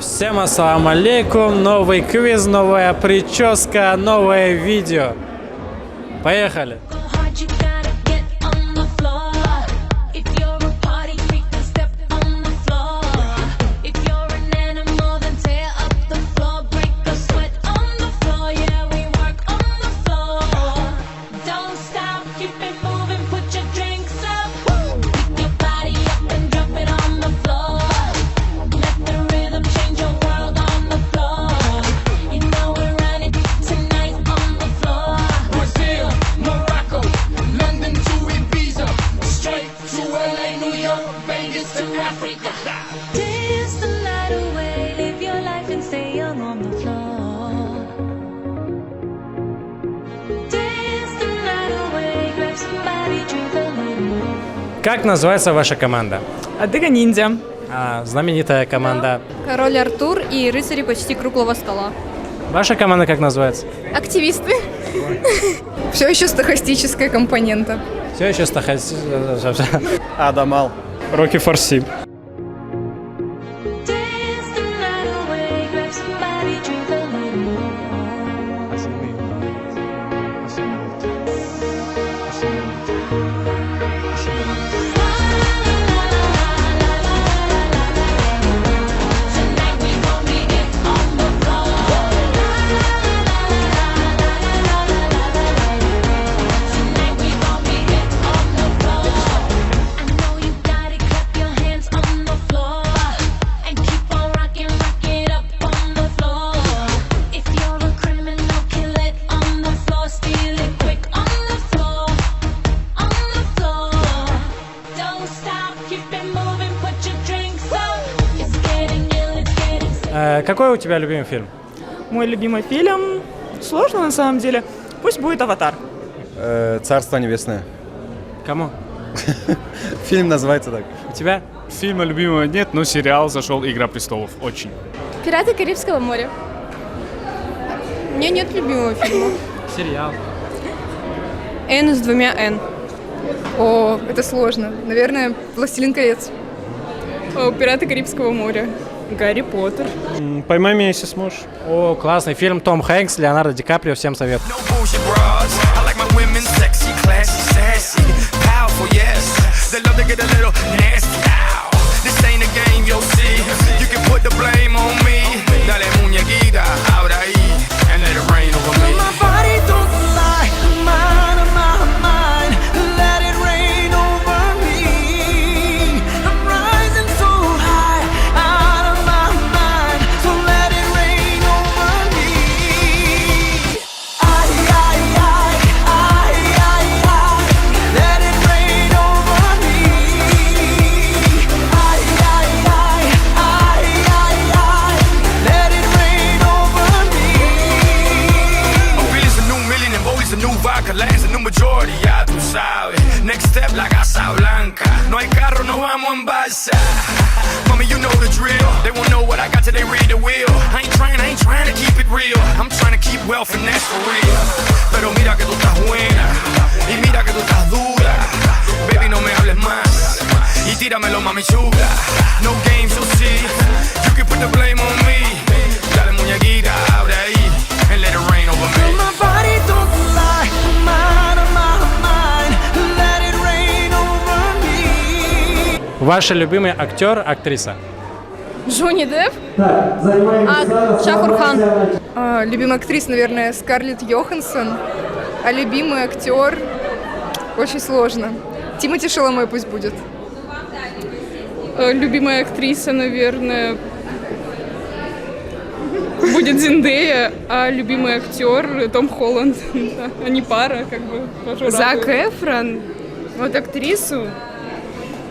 Всем ассаламу алейкум, новый квиз, новая прическа, новое видео. Поехали! Как называется ваша команда? Адыга ниндзя. Знаменитая команда. Король Артур и рыцари почти круглого стола. Ваша команда как называется? Активисты. Все еще стохастическая компонента. Все еще Адамал. Рокки Форси. Какой у тебя любимый фильм? Мой любимый фильм. Сложно на самом деле. Пусть будет «Аватар». Царство небесное. Кому? Фильм называется так. У тебя? Фильма любимого нет, но сериал зашел «Игра престолов». Очень. Пираты Карибского моря. У меня нет любимого фильма. Сериал. Н с двумя Н. О, это сложно. Наверное, «Властелин колец». О, «Пираты Карибского моря». «Гарри Поттер». «Поймай меня, если сможешь». О, классный фильм. Том Хэнкс, Леонардо Ди Каприо. Всем совет. Next step, la Casa Blanca. No hay carro, no vamos en balsa. Mommy, you know the drill. They won't know what I got till they read the wheel. I ain't trying to keep it real. I'm trying to keep wealth and that's for real. Pero mira que tú estás buena. Y mira que tú estás dura. Baby, no me hables más. Y tíramelo, mami chula. No games, you'll see. You can put the blame on me. Dale, muñequita, abre ahí. And let it rain over me. My body don't lie. Ваша любимый актер, актриса? Джонни Депп. Шахрух Хан. Любимая актриса, наверное, Скарлетт Йоханссон. А любимый актер очень сложно. Тимоти Шаламе пусть будет. Любимая актриса, наверное, будет Зендея, а любимый актер Том Холланд. Они пара, как бы. Зак Эфрон. Вот актрису.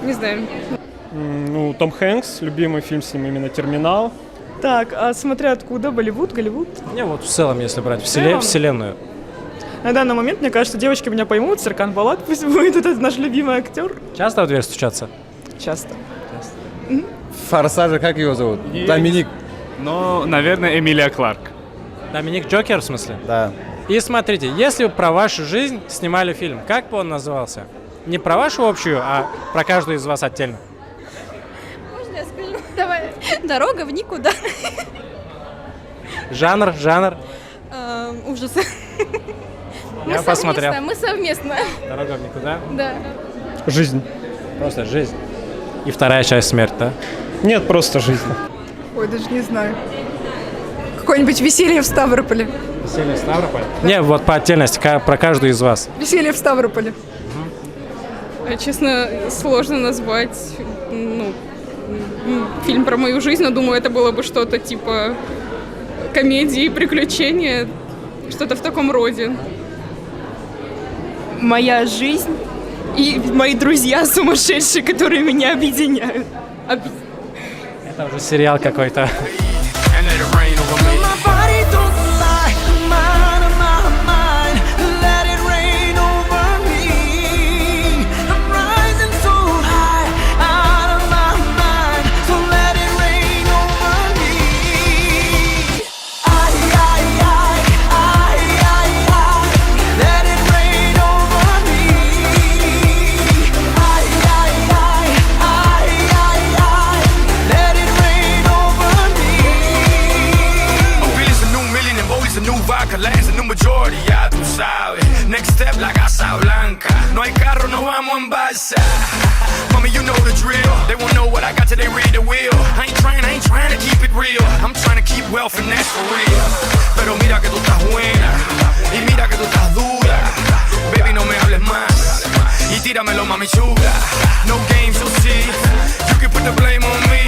Не знаю. Ну, Том Хэнкс, любимый фильм с ним именно «Терминал». Так, а смотря откуда? Болливуд, Голливуд? Не, вот в целом, если брать вселенную. На данный момент, мне кажется, девочки меня поймут. Серкан Балат пусть будет, это наш любимый актер. Часто в дверь стучаться? Часто. Форсажа, как его зовут? Доминик. Но, наверное, Эмилия Кларк. Доминик Джокер, в смысле? Да. И смотрите, если бы про вашу жизнь снимали фильм, как бы он назывался? Не про вашу общую, а про каждую из вас отдельно. Можно я скажу? Давай. Дорога в никуда. Жанр? Ужасы. Я посмотрел. Мы совместно. Дорога в никуда. Да. Жизнь. Просто жизнь. И вторая часть смерть, да? Нет, просто жизнь. Ой, даже не знаю. Какое-нибудь «Веселье в Ставрополе». Веселье в Ставрополе? Не, вот по отдельности, про каждую из вас. «Веселье в Ставрополе». Честно, сложно назвать фильм про мою жизнь, но думаю, это было бы что-то типа комедии, приключения, что-то в таком роде. Моя жизнь и мои друзья сумасшедшие, которые меня объединяют. Это уже сериал какой-то. And let it rain over me. My body don't lie, mind of my mind, let it rain over me. I'm rising so high, out of my mind, so let it rain over me. Let it rain over me. Let it rain over me. Oh, Billy's a new million and Bowie's a new vodka, Lance a new majority, ya tú sabes. Next step, la Casa Blanca. No hay carro, no vamos en balsa. Mommy, you know the drill. They won't know what I got till they read the wheel. I ain't trying to keep it real. I'm trying to keep wealth and that's for real. Pero mira que tú estás buena y mira que tú estás dura. Baby, no me hables más y tíramelo, mami chula. No games, you'll see. You can put the blame on me.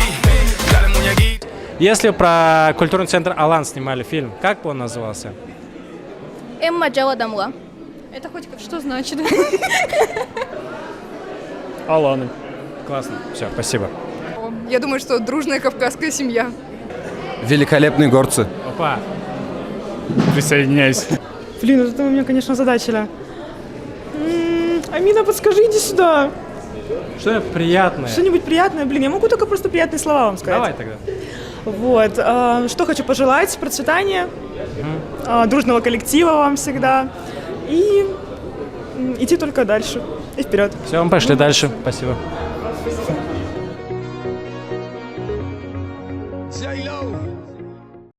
Dale, muñequito. Если про культурный центр Алан снимали фильм, как бы он назывался? Эмма Джала Дамла. Это хоть что значит? Аланы. Классно. Все, спасибо. Я думаю, что «Дружная кавказская семья». Великолепные горцы. Опа. Присоединяюсь. Блин, это вы меня, конечно, озадачили. Амина, подскажи, иди сюда. Что-нибудь приятное. Что-нибудь приятное? Блин, я могу только просто приятные слова вам сказать. Давай тогда. Вот. Что хочу пожелать? Процветания, дружного коллектива вам всегда. И идти только дальше. И вперед. Все, мы пошли дальше. Спасибо.